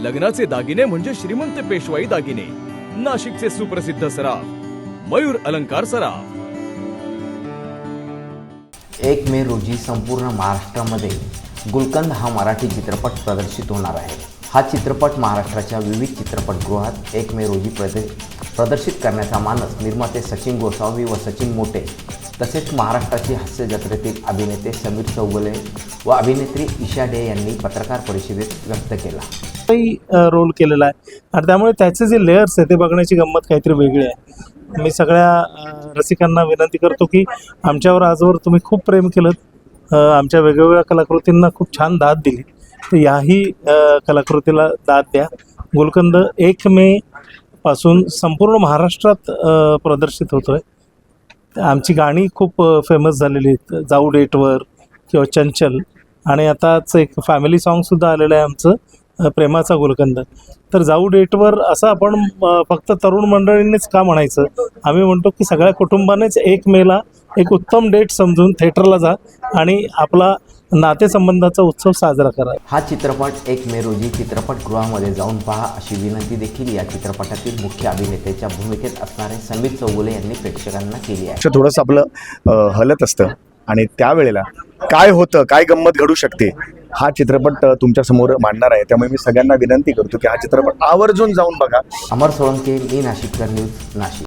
लग्नाचे दागिने म्हणजे श्रीमंत पेशवाई दागिने, नाशिकचे सुप्रसिद्ध सराफ मयूर अलंकार सराफ। 1 मे रोजी संपूर्ण महाराष्ट्रामध्ये गुलकंद हा मराठी चित्रपट प्रदर्शित होणार आहे। हा चित्रपट महाराष्ट्राच्या विविध चित्रपटगृहात 1 मे रोजी प्रदर्शित करण्याचा मानस निर्माते सचिन गोसावी व सचिन मोटे तसेच महाराष्ट्राची हास्य जत्रेतील अभिनेते समीर चौगुले व अभिनेत्री ईशा डे यांनी पत्रकार परिषदेत व्यक्त केला। रोल केलेला आहे आणि त्यामुळे त्याचे जे लेयर्स आहे ते बघण्याची गंमत काहीतरी वेगळी आहे। मी सगळ्या रसिकांना विनंती करतो की आमच्यावर आजवर तुम्ही खूप प्रेम केलं, आमच्या वेगवेगळ्या कलाकृतींना खूप छान दाद दिली, तर याही कलाकृतीला दाद द्या। गुलकंद 1 मे पासून संपूर्ण महाराष्ट्रात प्रदर्शित होतोय। आमची गाणी खूप फेमस झालेली आहेत, जाऊ डेटवर किंवा चंचल, आणि आताच एक फॅमिली सॉन्गसुद्धा आलेलं आहे आमचं प्रेमाचा गुलकंद। तर जाऊ डेटवर असं आपण फक्त तरुण मंडळींनीच का म्हणायचं, आम्ही म्हणतो की सगळ्या कुटुंबानेच 1 मेला एक उत्तम डेट समजून थिएटरला जा आणि आपला नातेसंबंधाचा उत्सव साजरा करा। हा चित्रपट 1 मे रोजी चित्रपटगृहामध्ये जाऊन पहा अशी विनंती देखील या चित्रपटातील मुख्य अभिनेत्याच्या भूमिकेत असणारे समीर चौगुले यांनी प्रेक्षकांना केली आहे। थोडंसं आपलं हलत असतं आणि त्यावेळेला काय होतं, काय गंमत घडू शकते, हा चित्रपट तुमच्या समोर मांडणार आहे। त्यामुळे मी सगळ्यांना विनंती करतो की हा चित्रपट आवर्जून जाऊन बघा। अमर सोळंके, मी नाशिककर न्यूज, नाशिक।